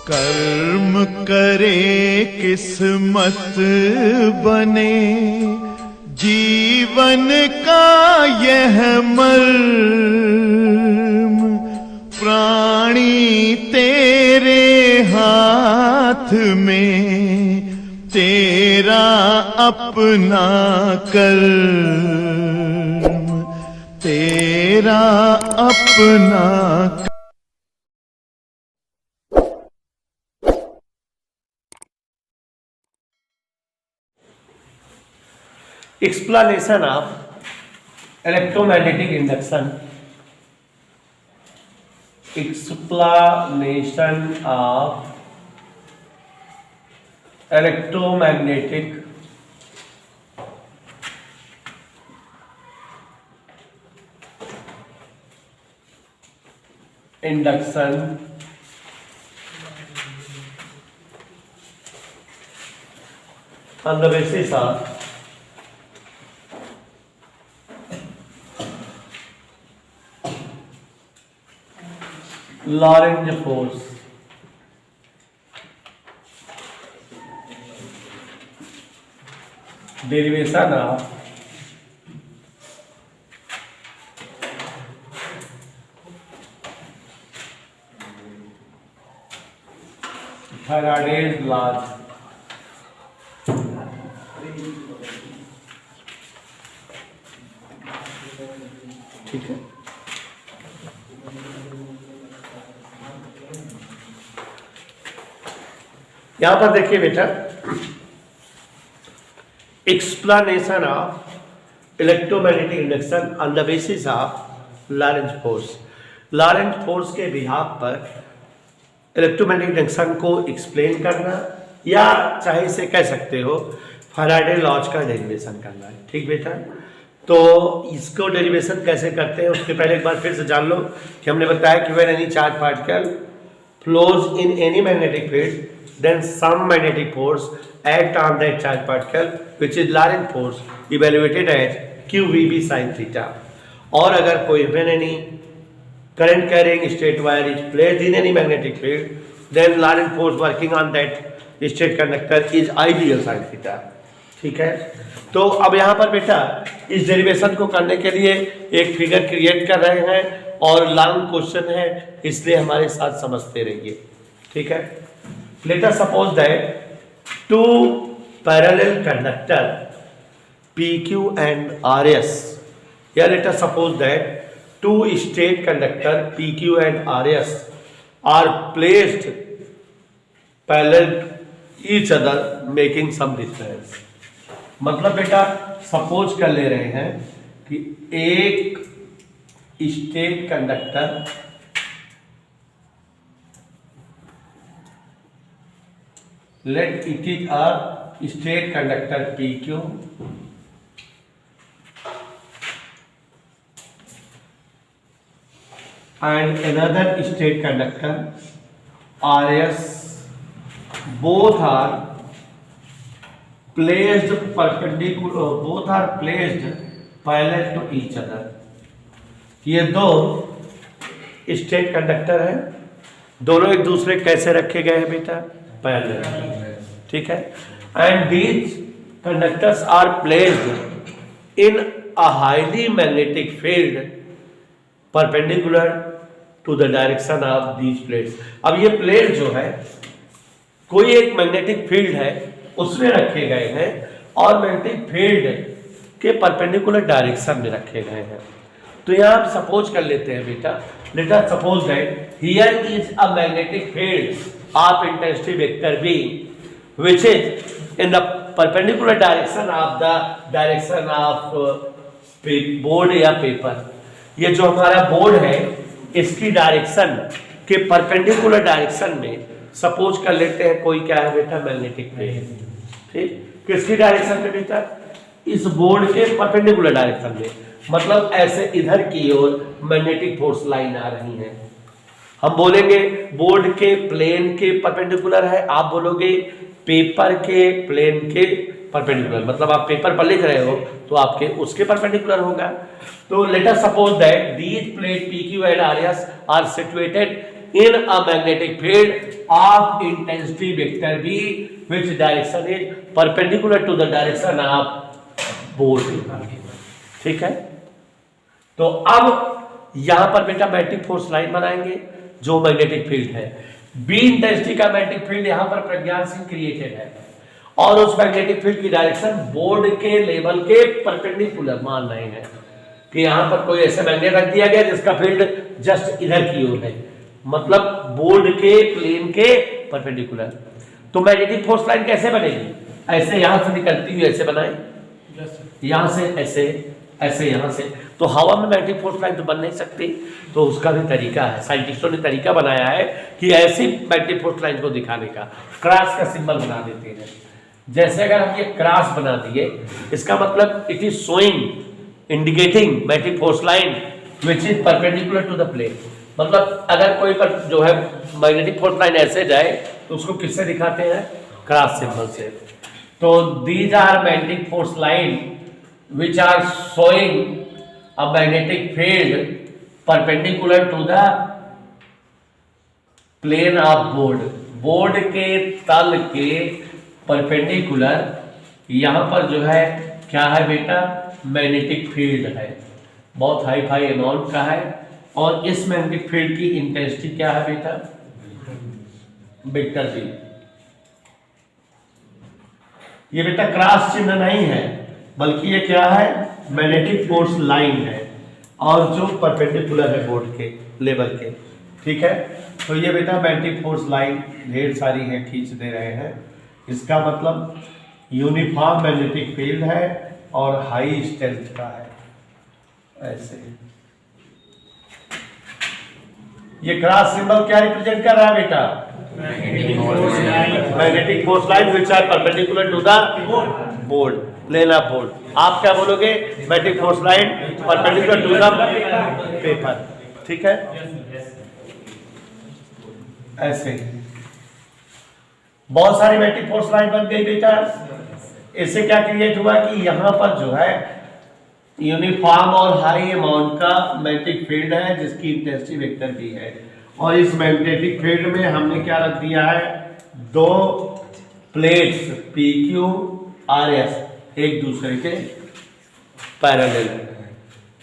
कर्म करे किस्मत बने, जीवन का यह मर्म, प्राणी तेरे हाथ में, तेरा अपना कर्म, तेरा अपना कर्म। Explanation of electromagnetic induction. Explanation of electromagnetic induction on the basis of Lorentz force. Derivation of Faraday's laws. ठीक है, यहां पर देखिए बेटा, explanation of electromagnetic induction on the basis of Lorentz force. Lorentz force के बिहाफ पर electromagnetic induction को explain करना, या चाहे इसे कह सकते हो फैराडे लॉज का डेरिवेशन करना है। ठीक बेटा, तो इसको डेरिवेशन कैसे करते हैं उसके पहले एक बार फिर से जान लो कि हमने बताया कि when any charge particle flows in any magnetic field, then some magnetic force act on that charged particle, which is Lorentz force, evaluated as QVB sin theta. और अगर कोई when any current carrying straight wire is placed in any magnetic field, then Lorentz force working on that straight conductor is ideal sin theta. ठीक है, तो अब यहाँ पर बेटा इस डेरिवेशन को करने के लिए एक फिगर क्रिएट कर रहे हैं और लॉन्ग क्वेश्चन है, इसलिए हमारे साथ समझते रहिए। ठीक है, let us suppose that two parallel conductor PQ and RS. Here let us suppose that two straight conductor PQ and RS are placed parallel to each other making some distance. मतलब बेटा सपोज कर ले रहे हैं कि एक straight conductor let it is a straight conductor PQ and another straight conductor RS, both are placed perpendicular, both are placed parallel to each other. ये दो स्ट्रेट कंडक्टर हैं, दोनों एक दूसरे कैसे रखे गए हैं बेटा, पैरेलल। ठीक है, and these conductors are placed in a highly magnetic field perpendicular to the direction of these plates. अब ये प्लेट जो है कोई एक मैग्नेटिक फील्ड है उसमें रखे गए हैं और मैग्नेटिक फील्ड के परपेंडिकुलर डायरेक्शन में रखे गए हैं। तो यहाँ आप सपोज कर लेते हैं बेटा, late us suppose that here is a magnetic field of intensity vector V which is in the perpendicular direction of the direction of board या पेपर। ये जो हमारा बोर्ड है इसकी डायरेक्शन के परपेंडिकुलर डायरेक्शन में सपोज कर लेते हैं कोई क्या है बेटा, मैग्नेटिक फील्ड। ठीक, किसकी डायरेक्शन में बेटा, इस बोर्ड के परपेंडिकुलर डायरेक्शन में, मतलब ऐसे इधर की ओर मैग्नेटिक फोर्स लाइन आ रही है। हम बोलेंगे बोर्ड के प्लेन के परपेंडिकुलर है, आप बोलोगे पेपर के प्लेन के परपेंडिकुलर, मतलब आप पेपर पर लिख रहे हो तो आपके उसके परपेंडिकुलर होगा। तो let us suppose that these plate PQ and RS are situated in a magnetic field of intensity vector B which direction is perpendicular to the direction of board। ठीक है, तो अब यहां पर बेटा मैग्नेटिक फोर्स लाइन बनाएंगे जो magnetic field है। बी इंटेंसिटी का मैग्नेटिक फील्ड यहां पर प्रज्ञान सिंह क्रिएटेड है और उस मैग्नेटिक फील्ड की डायरेक्शन बोर्ड के लेवल के परपेंडिकुलर मान रहे हैं कि यहां पर कोई ऐसे मैग्नेट रख दिया गया जिसका फील्ड जस्ट इधर की ओर है, मतलब बोर्ड के प्लेन के परपेंडिकुलर। तो मैग्नेटिक फोर्स लाइन कैसे बनेगी? ऐसे यहां से निकलती हुई ऐसे बनाए, यहां से ऐसे, ऐसे यहां से। तो हवा में मैग्नेटिक फोर्स लाइन तो बन नहीं सकती, तो उसका भी तरीका है, साइंटिस्टों ने तरीका बनाया है कि ऐसी मैग्नेटिक फोर्स लाइन को दिखाने का क्रॉस का सिंबल बना देते हैं। जैसे अगर हम ये क्रॉस बना दिए, इसका मतलब it is showing indicating magnetic force line which is perpendicular to the plane. मतलब अगर कोई पर जो है मैग्नेटिक फोर्स लाइन ऐसे जाए तो उसको किससे दिखाते हैं? क्रॉस सिंबल से। तो these are magnetic force line which are showing a magnetic field perpendicular to the plane of board। Board के तल के परपेंडिकुलर यहां पर जो है क्या है बेटा? मैग्नेटिक फील्ड है, बहुत हाई फाई अमाउंट का है। और इस मैग्नेटिक फील्ड की इंटेंसिटी क्या है बेटा? Vector B. ये बेटा क्रॉस चिन्ह नहीं है, बल्कि ये क्या है? मैग्नेटिक फोर्स लाइन है और जो परपेंडिकुलर है बोर्ड के लेवल के। ठीक है, तो ये बेटा मैग्नेटिक फोर्स लाइन ढेर सारी है, खींच दे रहे हैं। इसका मतलब यूनिफॉर्म मैग्नेटिक फील्ड है और हाई स्ट्रेंथ का है। ऐसे ये क्रॉस सिंबल क्या रिप्रेजेंट कर रहा है बेटा? Magnetic force line which are perpendicular to the board, plane of board. आप क्या बोलोगे? Magnetic force line perpendicular to the paper. ठीक है, ऐसे बहुत सारी मैग्नेटिक फोर्स लाइन बन गई बेटा। इससे क्या क्रिएट हुआ कि यहां पर जो है यूनिफॉर्म और हाई अमाउंट का मैग्नेटिक फील्ड है जिसकी इंटेंसिटी वेक्टर भी है। और इस मैग्नेटिक फील्ड में हमने क्या रख दिया है? दो plates P Q R S एक दूसरे के पैरेलल।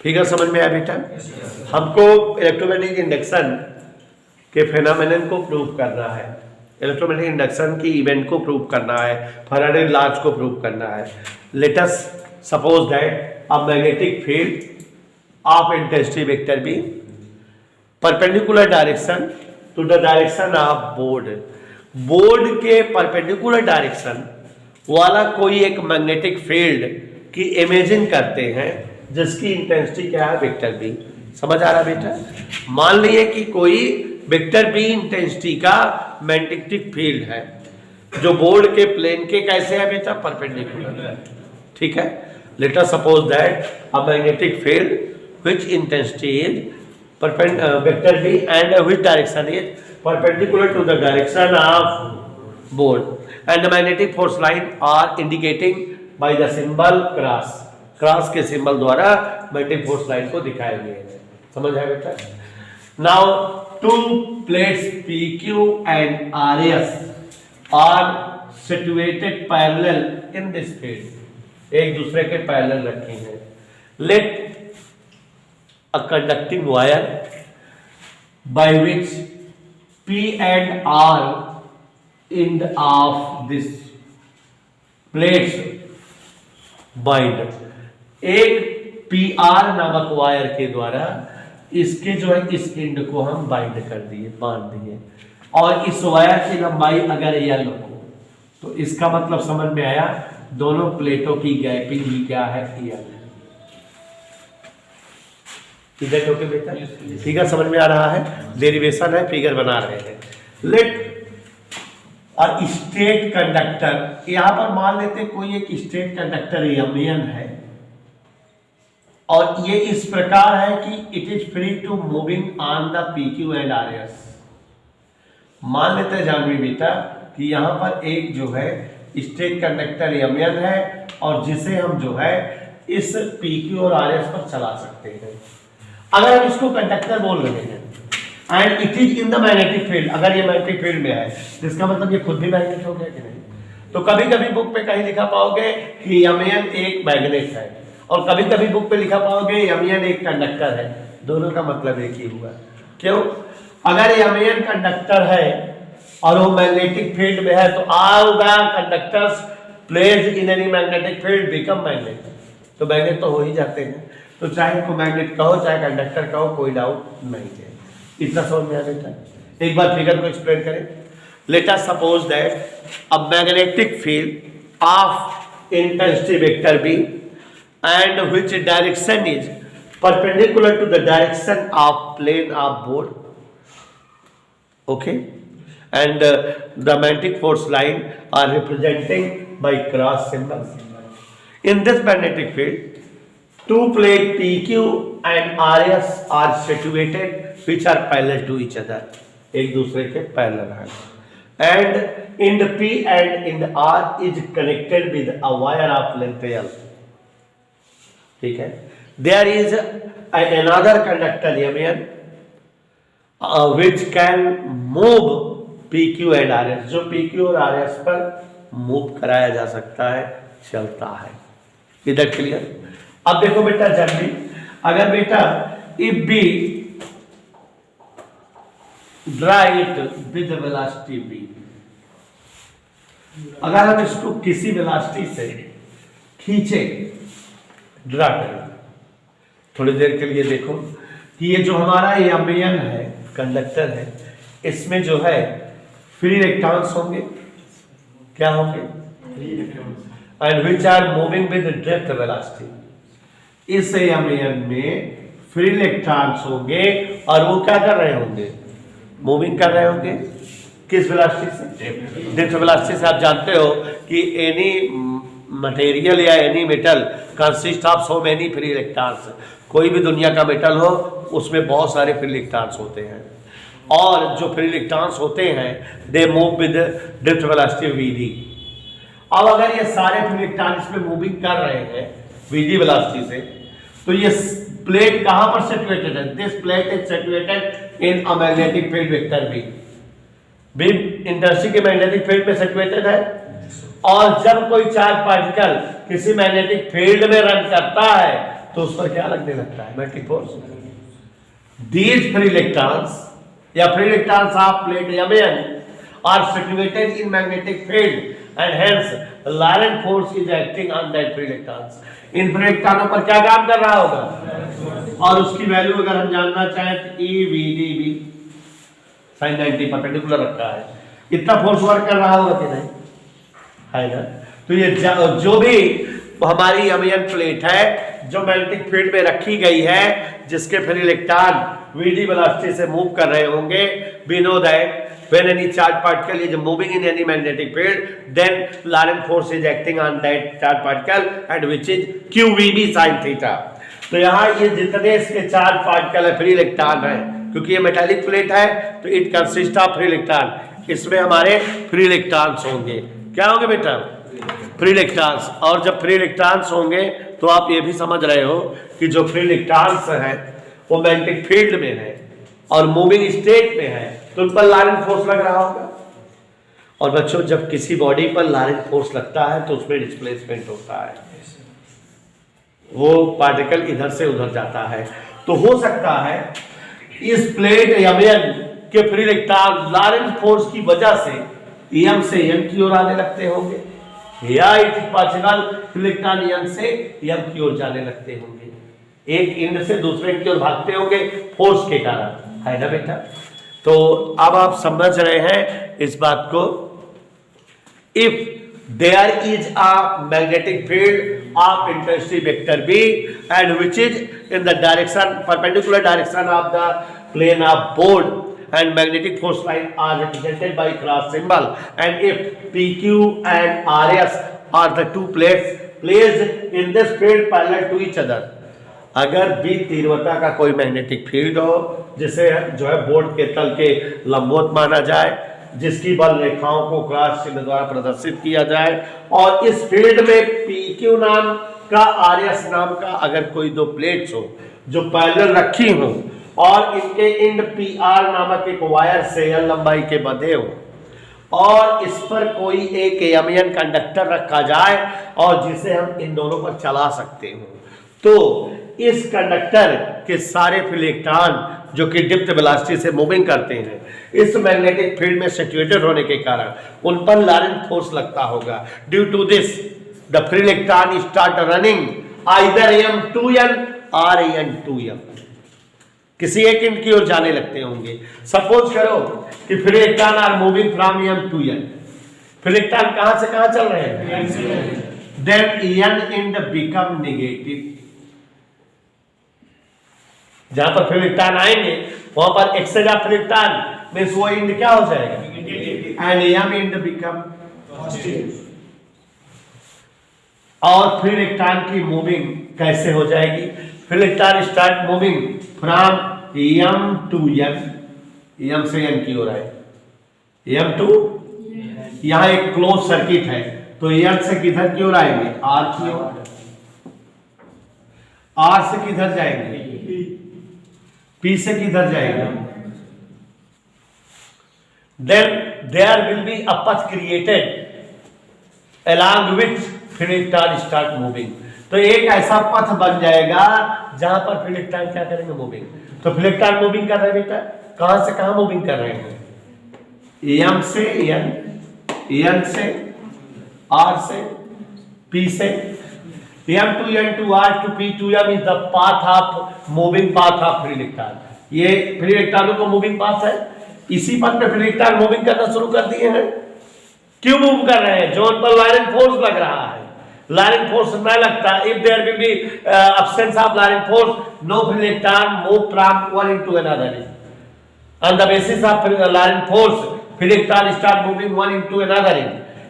फिगर समझ में आया बेटा? हमको इलेक्ट्रोमैग्नेटिक इंडक्शन के फेनोमेनन को प्रूव करना है, इलेक्ट्रोमैग्नेटिक इंडक्शन की इवेंट को प्रूव करना है, फैराडे लॉज को प्रूव करना है। Let us suppose that a magnetic field of intensity vector B perpendicular direction to the direction of board. Board के परपेंडिकुलर डायरेक्शन वाला कोई एक मैग्नेटिक फील्ड की इमेजिन करते हैं जिसकी इंटेंसिटी क्या है? Vector B. समझ आ रहा बेटा? मान लिए कि कोई वेक्टर बी इंटेंसिटी का मैग्नेटिक फील्ड है जो बोर्ड के प्लेन के कैसे है बेटा? परपेंडिकुलर। ठीक है, let us suppose that a magnetic field which intensity is vector B and which direction is perpendicular to the direction of board and the magnetic force line are indicating by the symbol cross। Cross के symbol द्वारा magnetic force line को दिखाए गए हैं। समझ आया बेटा? Now to plates PQ and RS are situated parallel in this field। एक दूसरे के पैरेलल रखे हैं। Let a conducting wire by which P and R end of this plates bind। एक PR नामक वायर के द्वारा इसके जो है इस एंड को हम बाइंड कर दिए, बांध दिए। और इस वायर की लंबाई अगर L हो तो इसका मतलब समझ में आया, दोनों प्लेटों की गैपिंग ही क्या है? L। फिगर ओके बेटा? फिगर समझ में आ रहा है? डेरिवेशन है, फिगर बना रहे हैं। लेट और स्टेट कंडक्टर, यहां पर मान लेते कोई एक स्टेट कंडक्टर एमियन है और ये इस प्रकार है कि it is free to moving on the PQ and RS। मान लेते हैं जानवी बेटा कि यहां पर एक जो है स्टेट कंडक्टर एमियन है और जिसे हम जो है इस PQ और RS पर चला सकते हैं। अगर हम इसको कंडक्टर बोल रहे हैं and it is in the magnetic field, अगर ये मैग्नेटिक फील्ड में है तो इसका मतलब ये खुद भी मैग्नेट हो गया कि नहीं। तो कभी कभी बुक पे कहीं लिखा पाओगे कि यमियन एक मैग्नेट है, और कभी कभी बुक पे लिखा पाओगे यमियन एक कंडक्टर है, दोनों का मतलब एक ही हुआ। क्यों? अगर यमियन कंडक्टर है और वो मैग्नेटिक फील्ड में है तो all the conductors placed in any magnetic field become magnet, तो मैग्नेट तो हो ही जाते हैं। तो चाहे को मैग्नेट कहो चाहे कंडक्टर कहो, कोई डाउट नहीं है। इतना समझ में आ जाता है। एक बार फिगर को एक्सप्लेन करें। Let us suppose that a magnetic field of intensity vector B and which direction is perpendicular to the direction of plane of board, okay, and the magnetic force line are representing by cross symbols. In this magnetic field, two plates PQ and RS are situated which are parallel to each other, एक दूसरे के parallel हैं, and in the P and in the R is connected with a wire of length L. ठीक है? There is another conductor Mn which can move PQ and RS, जो PQ और RS पर move कराया जा सकता है, चलता है। इधर क्लियर? अब देखो बेटा, जब भी अगर बेटा if B draw it with velocity V, अगर हम इसको किसी वेलोसिटी से खींचे, ड्रा करें, थोड़ी देर के लिए देखो कि ये जो हमारा यमियन है, कंडक्टर है, इसमें जो है फ्री इलेक्ट्रॉन्स होंगे। क्या होंगे? And which are moving with drift velocity. इस यमियन में फ्री इलेक्ट्रॉन्स होंगे और वो क्या कर रहे होंगे? मूविंग कर रहे होंगे। किस वेलोसिटी से? ड्रिफ्ट वेलोसिटी से। आप जानते हो कि एनी मटेरियल या any metal consist of so many free electrons. कोई भी दुनिया का मेटल हो उसमें बहुत सारे फ्री इलेक्ट्रॉन्स होते हैं, और जो फ्री इलेक्ट्रॉन्स होते हैं they move with drift velocity VD. अब अगर ये सारे फ्री इलेक्ट्रॉन इसमें मूविंग कर रहे हैं वीडी वेलोसिटी से, तो ये प्लेट कहां पर सिचुएटेड है? This plate is situated in a magnetic field vector B. B intensity के मैग्नेटिक फील्ड में सिचुएटेड है, और जब कोई चार्ज पार्टिकल किसी मैग्नेटिक फील्ड में रन करता है तो उस पर क्या लगने लगता है? Magnetic force. These free electrons या free electrons of plate Ymian are situated in magnetic field and hence Lorentz force is acting on that free electrons. In free इलेक्ट्रॉनों पर क्या काम कर रहा होगा? और उसकी वैल्यू अगर हम जानना चाहें तो EVDB sin 90 परपेंडिकुलर रखा है, इतना फोर्स वर्क कर रहा होगा कि नहीं? है ना? तो ये जो भी हमारी यमियन प्लेट है जो मैग्नेटिक फील्ड में रखी गई है, जिसके फ्री इलेक्ट्रॉन वीडी वेलोसिटी से मूव कर रहे होंगे, we know that when any charge particle is moving in any magnetic field, then Lorentz force is acting on that charge particle and which is QVB sin theta. तो यहाँ ये जितने इसके charge particle है free electron है, क्योंकि ये metallic plate है तो it consist of free electron, इसमें हमारे फ्री इलेक्ट्रॉन्स होंगे। क्या होंगे बेटा? Free electrons. और जब फ्री इलेक्ट्रॉन्स होंगे तो आप ये भी समझ रहे हो कि जो फ्री इलेक्ट्रॉन्स हैं वो मैग्नेटिक फील्ड में है और मूविंग स्टेट में है, तो उन पर लॉरेंट फोर्स लग रहा होगा। और बच्चों, जब किसी बॉडी पर लॉरेंट फोर्स लगता है तो उसमें डिस्प्लेसमेंट होता है, वो पार्टिकल इधर से उधर जाता है। तो हो सकता है इस प्लेट यमियन के फ्री इलेक्ट्रॉन लॉरेंट फोर्स की वजह से एम से एम की ओर आने लगते होंगे, या it is possible electron M से एम की ओर जाने लगते होंगे, एक एंड से दूसरे की ओर भागते होंगे फोर्स के कारण, है ना बेटा? तो अब आप समझ रहे हैं इस बात को। If there is a magnetic field of intensity vector B and which is in the direction perpendicular direction of the plane of board and magnetic force line are represented by cross symbol, and if PQ and RS are the two plates placed in this field parallel to each other, अगर भी तीव्रता का कोई magnetic field हो जिसे जो है board के तल के लंबवत माना जाए, जिसकी बल रेखाओं को क्रॉस चिन्ह द्वारा प्रदर्शित किया जाए, और इस फील्ड में PQ नाम का RS नाम का अगर कोई दो प्लेट्स हो जो पैरेलल रखी हो, और इनके इंड PR नामक एक वायर से L लंबाई के बंधे हो और इस पर कोई एक एमियन कंडक्टर रखा जाए और जिसे हम इन दोनों पर चला सकते हो, तो इस कंडक्टर के सारे इलेक्ट्रॉन जो कि डिप्थ वेलोसिटी से मूविंग करते हैं, इस मैग्नेटिक फील्ड में सिचुएटेड होने के कारण उन पर लॉरेंट फोर्स लगता होगा। Due to this the free electron start running either m2n और n2m, किसी एक इंड की ओर जाने लगते होंगे। सपोज करो कि free electron are moving from m2n, free electron कहां से कहां चल रहे हैं, then n end become negative. जहां पर फ्री इलेक्ट्रॉन आएंगे वहां पर exchange of free electron means वो इंड क्या हो जाएगा, and m end become positive. और फ्री इलेक्ट्रॉन की मूविंग कैसे हो जाएगी, free electron start moving from m to n, m से n की ओर आए, m to यहां एक क्लोज सर्किट है तो n से किधर की ओर आएंगे, r की ओर, r से किधर जाएंगे, p से किधर जाएंगे, then there will be a path created along which free electron start moving। तो एक ऐसा पथ बन जाएगा जहां पर फ्री इलेक्ट्रॉन क्या करेंगे, मूविंग। तो फ्री इलेक्ट्रॉन मूविंग कर रहे हैं बेटा, कहां से कहां मूविंग कर रहे हैं, m से n, n से r से p से, m to n to r to p to m is the path of moving path of free electron। ये फ्री इलेक्ट्रॉनों को मूविंग पाथ है, इसी पथ पे फ्री इलेक्ट्रॉन मूविंग करना शुरू कर दिए हैं। क्यों मूव कर रहे हैं, जो उन पर लॉरेंट फोर्स लग रहा है। लॉरेंट फोर्स न लगता, if there will be absence of lorentz force, no free electron move from one into another। On the basis of lorentz force, free electron start moving one into another।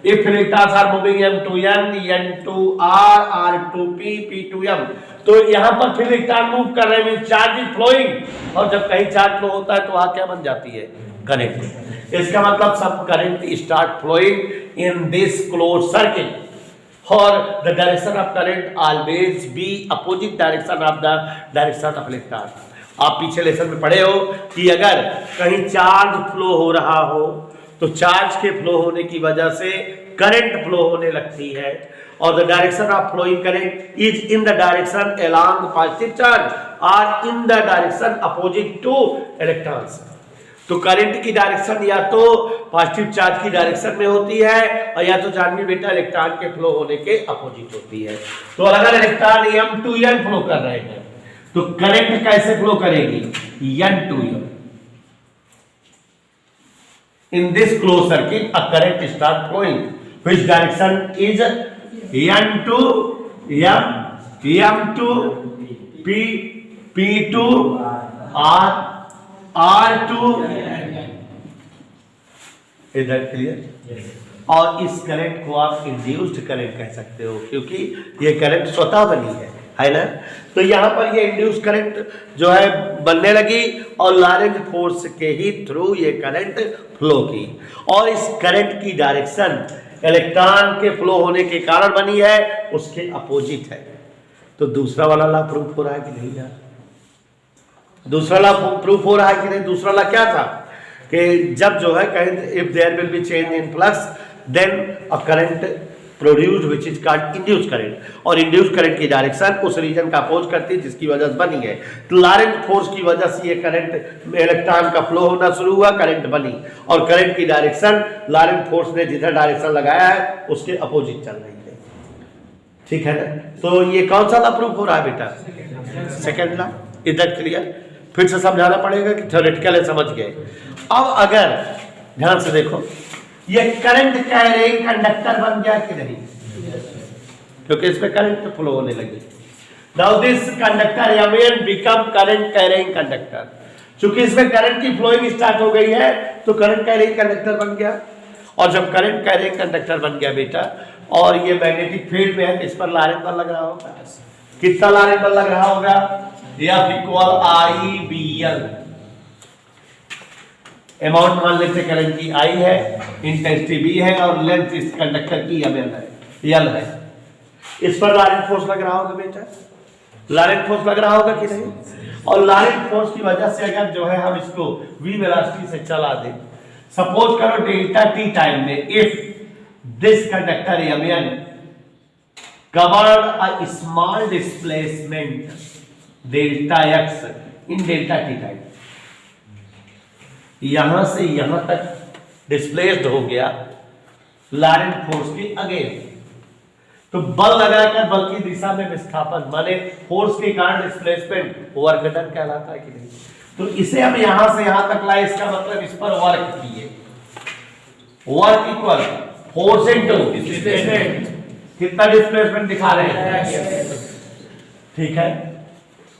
If free electrons are moving m to n, n to r, r to p, p to m, तो यहाँ पर free electron move कर रहे हैं, charge is flowing, और जब कहीं charge flow होता है तो वहां क्या बन जाती है, करंट। इसका मतलब सब current start flowing in this close circuit, और the direction of current always be opposite direction of the direction of electron. आप पीछे लेसन में पढ़े हो कि अगर कहीं चार्ज फ्लो हो रहा हो तो चार्ज के फ्लो होने की वजह से करंट फ्लो होने लगती है, और the direction of flowing current is in the direction along positive charge और in the direction opposite to electrons. तो करंट की डायरेक्शन या तो पॉजिटिव चार्ज की डायरेक्शन में होती है और या तो जानवी बेटा इलेक्ट्रॉन के फ्लो होने के अपोजिट होती है। तो अगर electron m to n flow कर रहे हैं तो करंट कैसे फ्लो करेगी, n to m। In this closed circuit, a current start flowing. Which direction is n to m, m to p, p to r, r to इधर clear. और इस current को आप इंड्यूस्ड करंट कह सकते हो क्योंकि ये करंट स्वतः बनी है ना। तो यहाँ पर ये इंड्यूस करंट जो है बनने लगी और लॉरेंट फोर्स के ही थ्रू ये करंट फ्लो की, और इस करंट की डायरेक्शन इलेक्ट्रॉन के फ्लो होने के कारण बनी है, उसके अपोजिट है। तो दूसरा वाला लॉ प्रूफ हो रहा है कि नहीं यार, दूसरा लॉ प्रूफ हो रहा है कि नहीं। दूसरा लॉ क्या था कि जब जो है if there will be change in flux then a current produced which is called induced current, और इंड्यूस्ड करंट की डायरेक्शन उस रीजन का अपोज करती है जिसकी वजह से बनी है। तो लॉरेंट फोर्स की वजह से ये करंट इलेक्ट्रॉन का फ्लो होना शुरू हुआ, करंट बनी, और करंट की डायरेक्शन लॉरेंट फोर्स ने जिधर डायरेक्शन लगाया है उसके अपोजिट चल रही है, ठीक है ना। तो ये कौन सा लॉ प्रूफ हो रहा है बेटा, सेकेंड लॉ। इधर क्लियर, फिर से समझाना पड़ेगा कि थ्योरेटिकल है, समझ गए। अब अगर ध्यान से देखो ये करंट कैरिंग कंडक्टर बन गया कि नहीं, क्योंकि इसमें करंट फ्लो होने लगी। Now this conductor Mn become current carrying conductor. चूंकि इसमें करंट की फ्लोइंग स्टार्ट हो गई है तो करंट कैरिंग कंडक्टर बन गया, और जब करंट कैरिंग कंडक्टर बन गया बेटा और ये मैग्नेटिक फील्ड में है तो इस पर लॉरेंट बल लग रहा होगा। कितना लॉरेंट बल लग रहा होगा, F इक्वल IBL। अमाउंट मान लेते करंट की I है, इंटेंसिटी B है, और लेंथ इस कंडक्टर की L है। इस पर लॉरेंट फोर्स लग रहा होगा बेटा, लॉरेंट फोर्स लग रहा होगा कि नहीं? और लॉरेंट फोर्स की वजह से अगर जो है हम इसको v वेलोसिटी से चला दें, सपोज करो डेल्टा टी टाइम में, if this conductor Mn covered a small displacement delta x in delta T time, यहां से यहां तक डिस्प्लेस्ड हो गया लॉरेंट फोर्स के अगेंस्ट, तो बल लगाकर बल की दिशा में विस्थापन माने फोर्स के कारण डिस्प्लेसमेंट वर्क डन कहलाता है कि नहीं? तो इसे हम यहां से यहां तक लाए, इसका मतलब इस पर वर्क किए, work equal force into displacement. कितना डिस्प्लेसमेंट दिखा रहे हैं? ठीक है।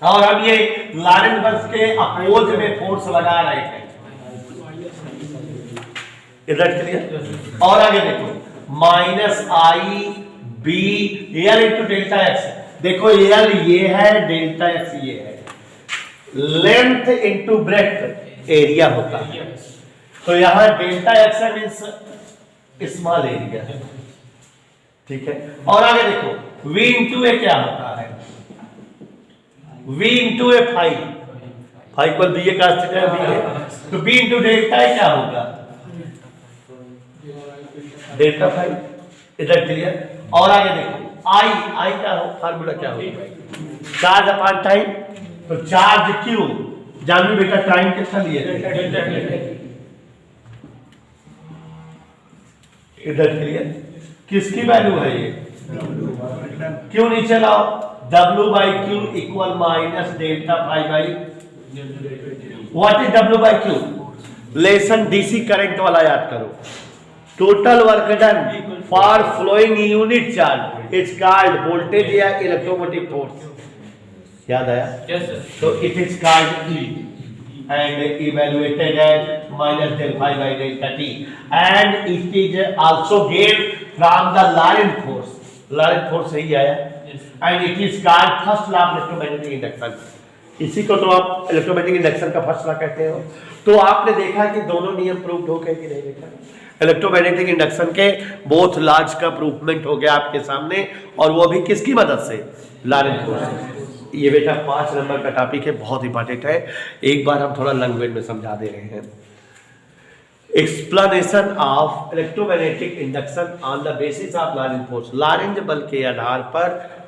और अब ये लॉरेंट बस के अपोज में फोर्स लगा रहे हैं, इधर क्लियर? और आगे देखो minus I B L into delta x, देखो एल ये है, डेल्टा एक्स ये है, लेंथ इंटू ब्रेड्थ एरिया होता है, तो यहां delta x means small area, ठीक है। और आगे देखो v इंटू ए क्या होता है? v इंटू ए फाइव इक्वल बी ए का बी है, तो b इंटू डेल्टा ए क्या होगा? डेल्टा फाइव, इधर क्लियर? और आगे देखो आई का फार्मूला क्या होगा? चार्ज अपॉन टाइम, तो चार्ज क्यू, जानवी बेटा टाइम कितना लिए थे? इधर क्लियर? किसकी वैल्यू है ये? क्यू नीचे लाओ, W by Q equal minus delta five by, what is W by Q? Lesson DC current वाला याद करो, total work done for flowing unit charge is called voltage या इलेक्ट्रोमोटिव फोर्स, याद आया? Yes, sir. तो it is called E and evaluated at minus del phi by delta t, and it is also gained from the Lorentz force. Lorentz force सही आया? Yes. And it is called first law of electromagnetic induction. इसी को तो आप electromagnetic induction का first law कहते हो। तो आपने देखा कि दोनों नियम प्रूव्ड हो गए कि नहीं देखा? इलेक्ट्रोमैग्नेटिक इंडक्शन के बोथ लॉज का प्रूवमेंट हो गया आपके सामने, और वो भी किसकी मदद से? लॉरेंट फोर्स से। ये बेटा 5 नंबर का टॉपिक है, बहुत इंपॉर्टेंट है, एक बार हम थोड़ा लैंग्वेज में समझा दे रहे हैं। Explanation of electromagnetic induction on the basis of Laurent force, Laurent बल के आधार पर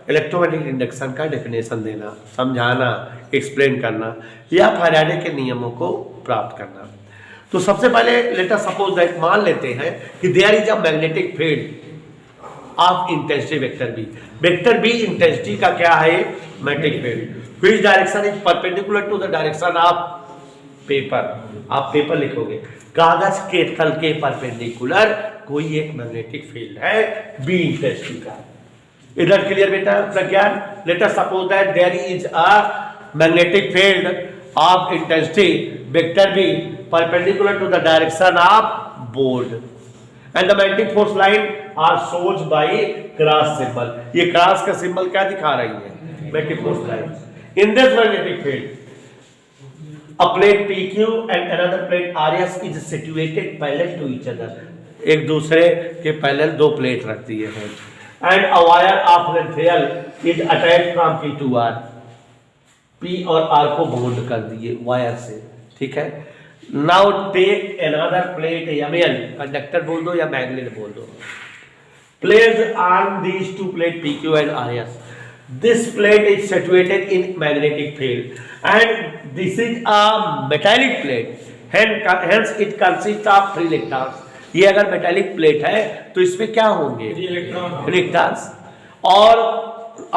इलेक्ट्रोमैग्नेटिक इंडक्शन का डेफिनेशन देना, समझाना, एक्सप्लेन करना या फैराडे के नियमों को प्राप्त करना। तो सबसे पहले लेट अस सपोज दैट, मान लेते हैं कि there is a magnetic field of intensity vector B. Vector B intensity का क्या है? Magnetic field. Which direction is perpendicular to the direction of paper. आप पेपर लिखोगे, कागज के तल के परपेंडिकुलर कोई एक मैग्नेटिक फील्ड है बी इंटेंसिटी का। इधर क्लियर बेटा Pragyan? Let us suppose that there is a magnetic field of intensity vector B perpendicular to the direction of board, and the magnetic force line are shown by cross symbol। ये cross का symbol क्या दिखा रही है? magnetic force line। in this magnetic field a plate PQ and another plate RS is situated parallel to each other, एक दूसरे के parallel दो प्लेट रख दिए हैं, and a wire of length L is attached from P to R, P और R को bond कर दिए वायर से, ठीक है। Now take another plate Mn, conductor बोल दो या मैग्नेट बोल दो, placed on these two plates PQ and RS। This plate is situated in magnetic field and this is a metallic plate, hence it consists of free electrons। ये अगर metallic plate है तो इसमें क्या होंगे? फ्री इलेक्ट्रॉन्स, और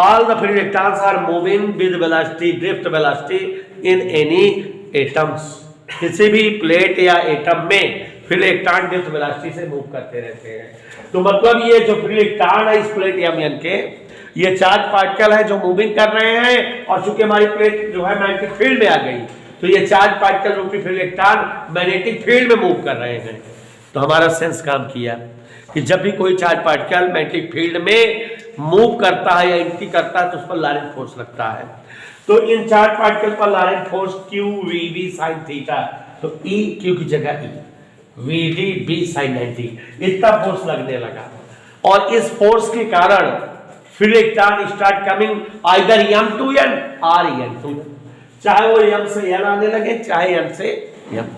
all the free electrons are moving with velocity, drift velocity in any atoms। किसी भी प्लेट या एटम में फ्री इलेक्ट्रॉन ड्रिफ्ट वेलोसिटी से मूव करते रहते हैं। तो मतलब ये जो फ्री इलेक्ट्रॉन है इस प्लेट Mn के, ये चार्ज पार्टिकल है जो मूविंग कर रहे हैं, और चूंकि हमारी प्लेट जो है मैग्नेटिक फील्ड में आ गई तो ये चार्ज पार्टिकल रूपी फ्री इलेक्ट्रॉन मैग्नेटिक फील्ड में मूव कर रहे हैं। तो हमारा सेंस काम किया कि जब भी कोई चार्ज पार्टिकल मैग्नेटिक फील्ड में मूव करता है या एंट्री करता है तो उस पर लॉरेंट फोर्स लगता है। तो इन चार्ज पार्टिकल पर Laurent force Q VB sin theta, तो E Q की जगह E, VD B sin 90, इतना फोर्स लगने लगा, और इस फोर्स के कारण फिर electron start coming either m to n और n to n, चाहे वो m से n आने लगे चाहे n से m.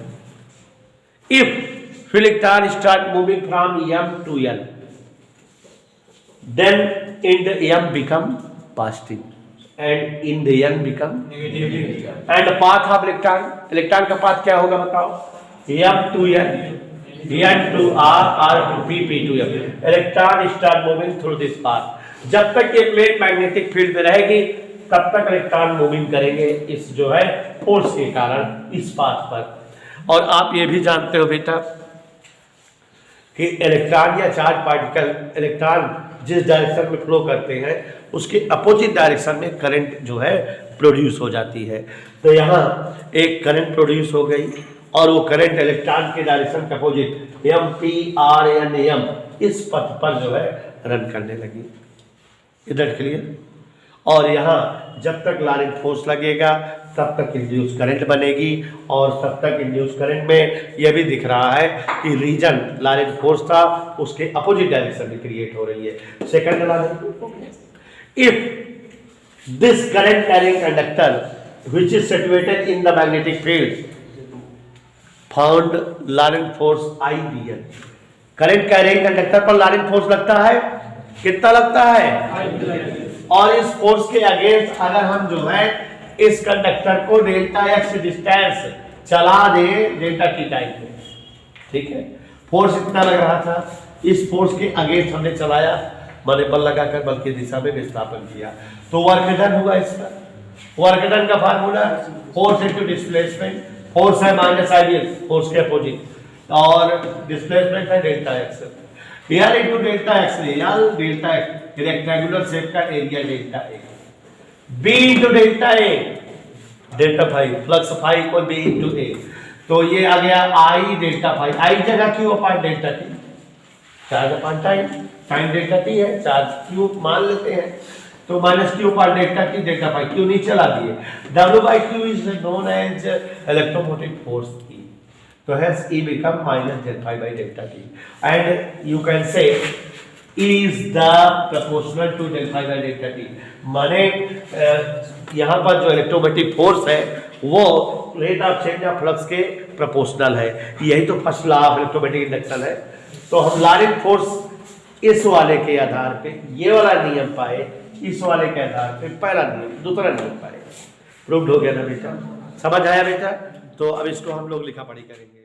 If electron start moving from m to n, then in the m become positive and in the n become negative. And the path of electron का path क्या होगा बताओ? m to n, n to r, r to p, p to m. Electron start moving through this path. जब तक ये plate magnetic field में रहेगी तब तक इलेक्ट्रॉन मूविंग करेंगे इस जो है फोर्स के कारण इस पाथ पर. और आप ये भी जानते हो बेटा कि इलेक्ट्रॉन या चार्ज पार्टिकल इलेक्ट्रॉन जिस डायरेक्शन में फ्लो करते हैं उसके अपोजिट डायरेक्शन में करंट जो है प्रोड्यूस हो जाती है. तो यहाँ एक करंट प्रोड्यूस हो गई और वो करंट इलेक्ट्रॉन के डायरेक्शन के opposite M P R N M इस पथ पर जो है रन करने लगी. इधर क्लियर. और यहाँ जब तक लॉरेंट फोर्स लगेगा तब तक इंड्यूस करंट बनेगी और तब तक इंड्यूस करंट में यह भी दिख रहा है कि रीजन लॉरेंट फोर्स था उसके अपोजिट डायरेक्शन में क्रिएट हो रही है. Second Laurent, if this current carrying conductor which is situated in the magnetic field found Laurent force IBN. Current carrying conductor पर लॉरेंट फोर्स लगता है, कितना लगता है? और इस फोर्स के अगेंस्ट अगर हम जो है इस कंडक्टर को डेल्टा x डिस्टेंस चला दे डेल्टा t टाइम पे, ठीक है, फोर्स इतना लग रहा था, इस फोर्स के अगेंस्ट हमने चलाया, मैंने बल लगाकर बल की दिशा में विस्थापन किया तो वर्क डन हुआ. इसका वर्क डन का formula force into displacement. Force है माइनस आइडियल फोर्स के अपोजिट और डिस्प्लेसमेंट है delta x. L into delta x, L delta x rectangular shape का area delta A. B into delta A, delta phi flux phi equal B into A. तो ये आ गया I delta phi. I जगह Q upon delta T, charge upon time, time delta T है, charge Q मान लेते हैं तो minus Q upon delta T delta phi. Q नीचे ला दिए. W by Q is known as electromotive force E. So hence E become minus del phi by delta T, and you can say E is the proportional to del phi by delta T. माने यहाँ पर जो electromagnetic force है वो rate of change of flux के proportional है. यही तो first law of electromagnetic induction है. तो हम लॉरेंट फोर्स इस वाले के आधार पे ये वाला नियम पाए, इस वाले के आधार पे पहला नियम, दूसरा नियम पाए. प्रूव्ड हो गया ना बेटा? समझ आया बेटा? तो अब इसको हम लोग लिखा पढ़ी करेंगे.